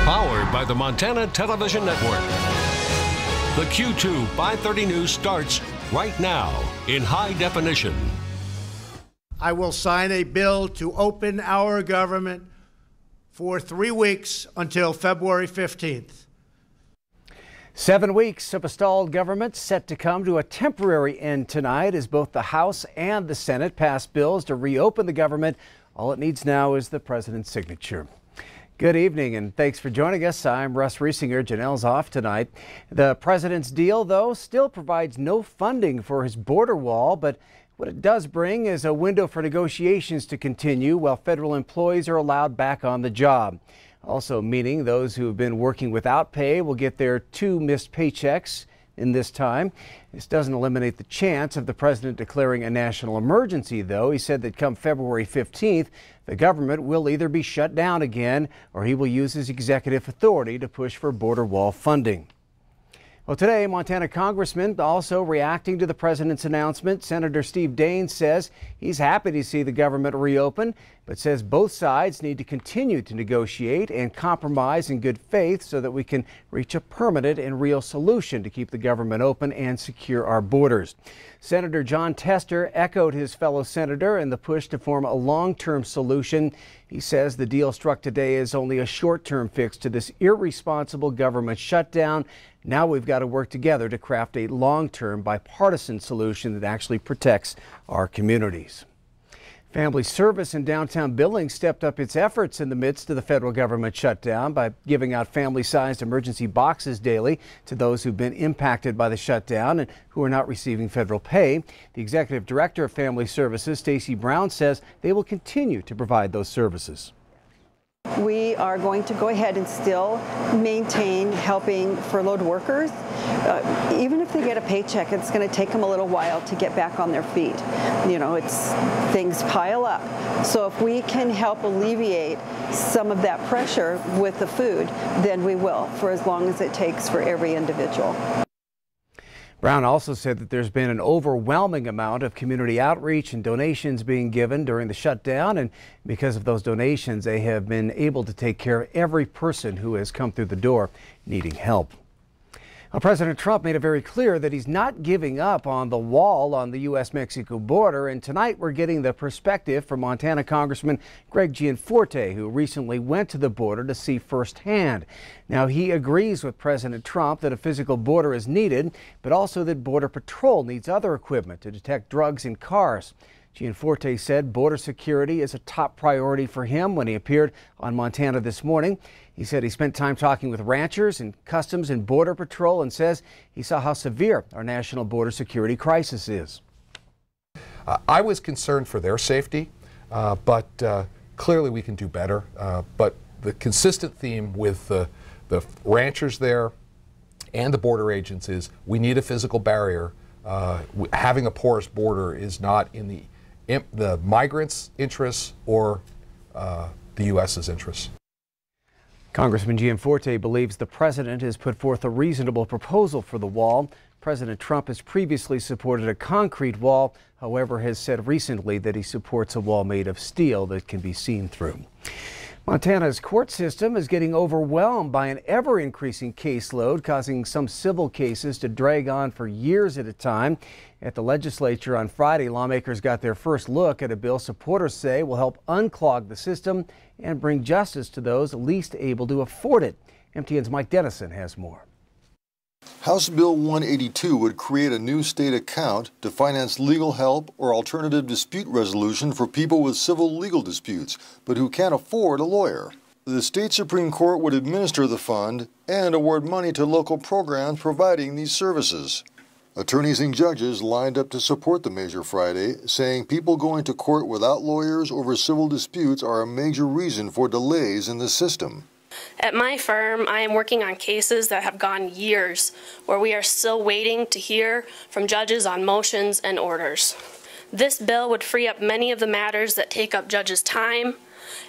Powered by the Montana Television Network. The Q2 530 News starts right now in high definition. I will sign a bill to open our government for 3 weeks until February 15th. 7 weeks of a stalled government set to come to a temporary end tonight as both the House and the Senate pass bills to reopen the government. All it needs now is the president's signature. Good evening and thanks for joining us. I'm Russ Riesinger. Janelle's off tonight. The president's deal, though, still provides no funding for his border wall, but what it does bring is a window for negotiations to continue while federal employees are allowed back on the job. Also meaning those who have been working without pay will get their 2 missed paychecks in this time. This doesn't eliminate the chance of the president declaring a national emergency, though. He said that come February 15th, the government will either be shut down again or he will use his executive authority to push for border wall funding. Well, today, Montana Congressman also reacting to the president's announcement. Senator Steve Daines says he's happy to see the government reopen, but says both sides need to continue to negotiate and compromise in good faith so that we can reach a permanent and real solution to keep the government open and secure our borders. Senator Jon Tester echoed his fellow senator in the push to form a long-term solution. He says the deal struck today is only a short-term fix to this irresponsible government shutdown. Now we've got to work together to craft a long-term bipartisan solution that actually protects our communities. Family Service in downtown Billings stepped up its efforts in the midst of the federal government shutdown by giving out family-sized emergency boxes daily to those who've been impacted by the shutdown and who are not receiving federal pay. The executive director of Family Services, Stacy Brown, says they will continue to provide those services. We are going to go ahead and still maintain helping furloughed workers. Even if they get a paycheck, it's going to take them a little while to get back on their feet. You know, things pile up. So if we can help alleviate some of that pressure with the food, then we will, for as long as it takes for every individual. Brown also said that there's been an overwhelming amount of community outreach and donations being given during the shutdown, and because of those donations, they have been able to take care of every person who has come through the door needing help. Well, President Trump made it very clear that he's not giving up on the wall on the U.S.-Mexico border, and tonight we're getting the perspective from Montana Congressman Greg Gianforte, who recently went to the border to see firsthand. Now, he agrees with President Trump that a physical border is needed, but also that Border Patrol needs other equipment to detect drugs in cars. Gianforte said border security is a top priority for him when he appeared on Montana this morning. He said he spent time talking with ranchers and Customs and Border Patrol and says he saw how severe our national border security crisis is. I was concerned for their safety, but clearly we can do better. But the consistent theme with the ranchers there and the border agents is we need a physical barrier. Having a porous border is not in the migrants' interests or the U.S.'s interests. Congressman Gianforte believes the president has put forth a reasonable proposal for the wall. President Trump has previously supported a concrete wall, however, has said recently that he supports a wall made of steel that can be seen through. Montana's court system is getting overwhelmed by an ever-increasing caseload, causing some civil cases to drag on for years at a time. At the legislature on Friday, lawmakers got their first look at a bill supporters say will help unclog the system and bring justice to those least able to afford it. MTN's Mike Dennison has more. House Bill 182 would create a new state account to finance legal help or alternative dispute resolution for people with civil legal disputes, but who can't afford a lawyer. The state Supreme Court would administer the fund and award money to local programs providing these services. Attorneys and judges lined up to support the measure Friday, saying people going to court without lawyers over civil disputes are a major reason for delays in the system. At my firm, I am working on cases that have gone years, where we are still waiting to hear from judges on motions and orders. This bill would free up many of the matters that take up judges' time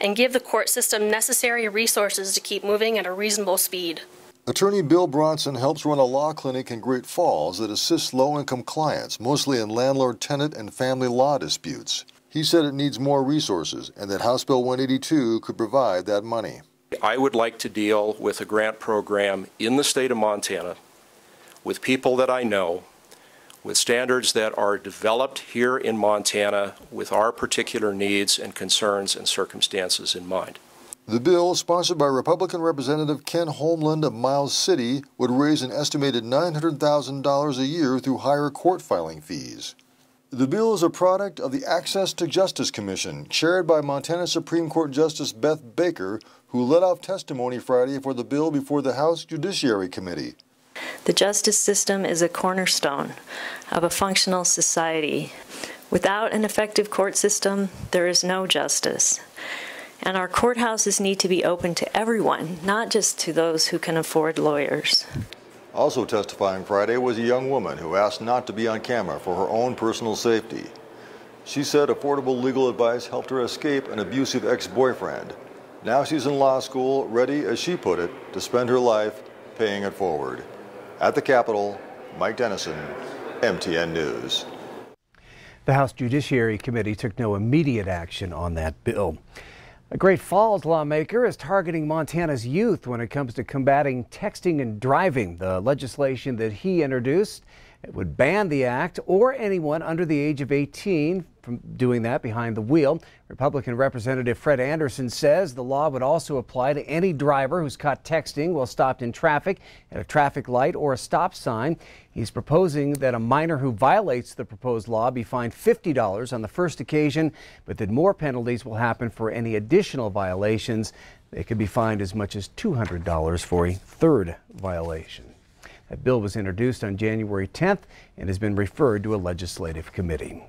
and give the court system necessary resources to keep moving at a reasonable speed. Attorney Bill Bronson helps run a law clinic in Great Falls that assists low-income clients, mostly in landlord-tenant and family law disputes. He said it needs more resources and that House Bill 182 could provide that money. I would like to deal with a grant program in the state of Montana with people that I know, with standards that are developed here in Montana with our particular needs and concerns and circumstances in mind. The bill, sponsored by Republican Representative Ken Holmland of Miles City, would raise an estimated $900,000 a year through higher court filing fees. The bill is a product of the Access to Justice Commission, chaired by Montana Supreme Court Justice Beth Baker, who led off testimony Friday for the bill before the House Judiciary Committee. The justice system is a cornerstone of a functional society. Without an effective court system, there is no justice. And our courthouses need to be open to everyone, not just to those who can afford lawyers. Also testifying Friday was a young woman who asked not to be on camera for her own personal safety. She said affordable legal advice helped her escape an abusive ex-boyfriend. Now she's in law school, ready, as she put it, to spend her life paying it forward. At the Capitol, Mike Dennison, MTN News. The House Judiciary Committee took no immediate action on that bill. A Great Falls lawmaker is targeting Montana's youth when it comes to combating texting and driving. The legislation that he introduced, it would ban the act or anyone under the age of 18 from doing that behind the wheel. Republican Representative Fred Anderson says the law would also apply to any driver who's caught texting while stopped in traffic at a traffic light or a stop sign. He's proposing that a minor who violates the proposed law be fined $50 on the first occasion, but that more penalties will happen for any additional violations. They could be fined as much as $200 for a third violation. That bill was introduced on January 10th and has been referred to a legislative committee.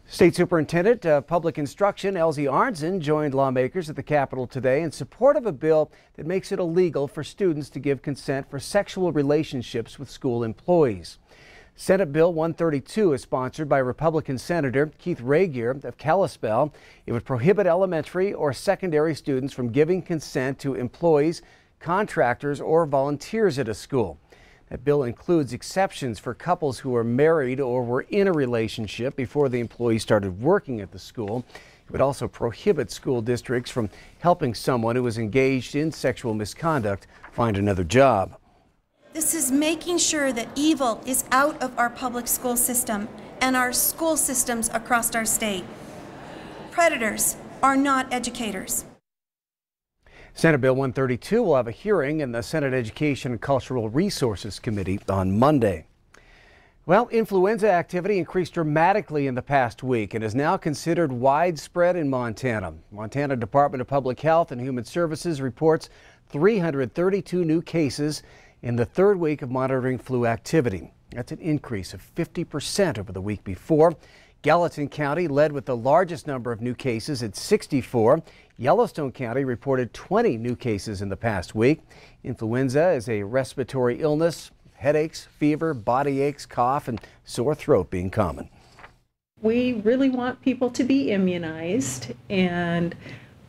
State Superintendent of Public Instruction Elsie Arnzen joined lawmakers at the Capitol today in support of a bill that makes it illegal for students to give consent for sexual relationships with school employees. Senate Bill 132 is sponsored by Republican Senator Keith Ragier of Kalispell. It would prohibit elementary or secondary students from giving consent to employees, contractors, or volunteers at a school. That bill includes exceptions for couples who are married or were in a relationship before the employee started working at the school. It would also prohibit school districts from helping someone who was engaged in sexual misconduct find another job. This is making sure that evil is out of our public school system and our school systems across our state. Predators are not educators. Senate Bill 132 will have a hearing in the Senate Education and Cultural Resources Committee on Monday. Well, influenza activity increased dramatically in the past week and is now considered widespread in Montana. Montana Department of Public Health and Human Services reports 332 new cases in the third week of monitoring flu activity. That's an increase of 50% over the week before. Gallatin County led with the largest number of new cases at 64. Yellowstone County reported 20 new cases in the past week. Influenza is a respiratory illness, headaches, fever, body aches, cough, and sore throat being common. We really want people to be immunized, and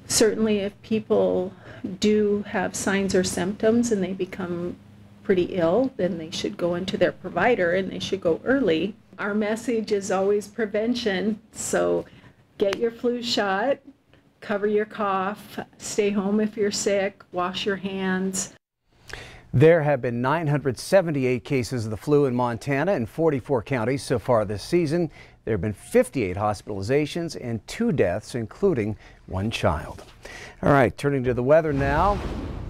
certainly if people do have signs or symptoms and they become pretty ill, then they should go into their provider and they should go early. Our message is always prevention, so get your flu shot, cover your cough, stay home if you're sick, wash your hands. There have been 978 cases of the flu in Montana and 44 counties so far this season. There have been 58 hospitalizations and 2 deaths, including 1 child. All right, turning to the weather now.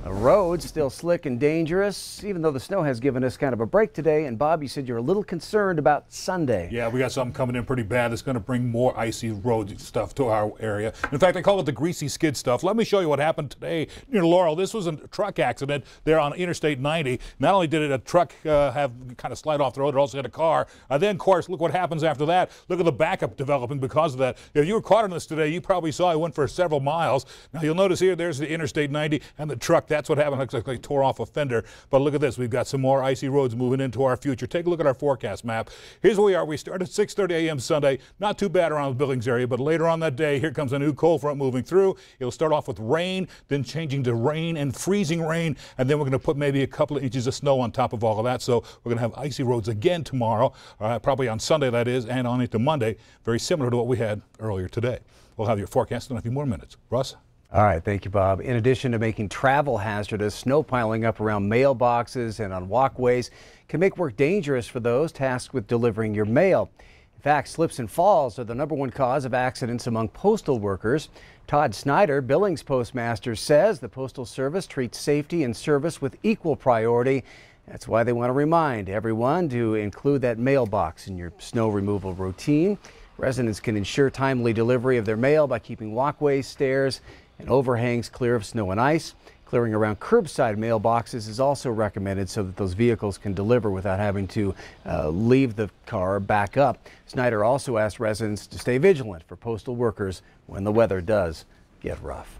The roads still slick and dangerous, even though the snow has given us kind of a break today. And Bob, you said you're a little concerned about Sunday. Yeah, we got something coming in pretty bad that's going to bring more icy road stuff to our area. In fact, they call it the greasy skid stuff. Let me show you what happened today near Laurel. This was a truck accident there on Interstate 90. Not only did a truck have kind of slide off the road, it also had a car. Then, of course, look what happens after that. Look at the backup developing because of that. If you were caught on this today, you probably saw it went for several miles. Now, you'll notice here, there's the Interstate 90 and the truck. That's what happened. Looks like they tore off a fender. But look at this. We've got some more icy roads moving into our future. Take a look at our forecast map. Here's where we are. We start at 6:30 a.m. Sunday. Not too bad around the Billings area, but later on that day, here comes a new cold front moving through. It'll start off with rain, then changing to rain and freezing rain, and then we're going to put maybe a couple of inches of snow on top of all of that. So we're going to have icy roads again tomorrow, probably on Sunday that is, and on into Monday, very similar to what we had earlier today. We'll have your forecast in a few more minutes. Russ? All right, thank you, Bob. In addition to making travel hazardous, snow piling up around mailboxes and on walkways can make work dangerous for those tasked with delivering your mail. In fact, slips and falls are the #1 cause of accidents among postal workers. Todd Snyder, Billings postmaster, says the Postal Service treats safety and service with equal priority. That's why they want to remind everyone to include that mailbox in your snow removal routine. Residents can ensure timely delivery of their mail by keeping walkways, stairs, and overhangs clear of snow and ice. Clearing around curbside mailboxes is also recommended so that those vehicles can deliver without having to leave the car or back up. Snyder also asked residents to stay vigilant for postal workers when the weather does get rough.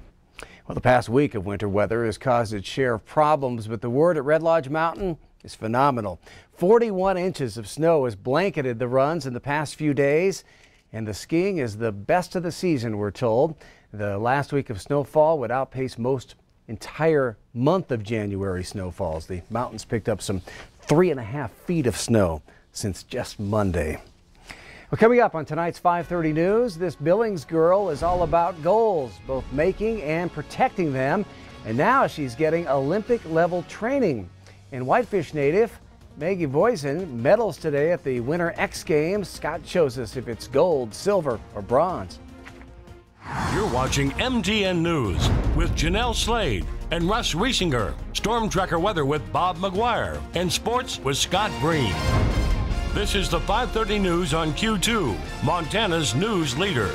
Well, the past week of winter weather has caused its share of problems, but the word at Red Lodge Mountain is phenomenal. 41 inches of snow has blanketed the runs in the past few days, and the skiing is the best of the season, we're told. The last week of snowfall would outpace most entire month of January snowfalls. The mountains picked up some 3.5 feet of snow since just Monday. Well, coming up on tonight's 5:30 news, this Billings girl is all about goals, both making and protecting them. And now she's getting Olympic-level training. And Whitefish native Maggie Voisin medals today at the Winter X Games. Scott shows us if it's gold, silver, or bronze. You're watching MTN News with Janelle Slade and Russ Riesinger. Storm Tracker weather with Bob McGuire. And sports with Scott Breen. This is the 5:30 news on Q2, Montana's news leader.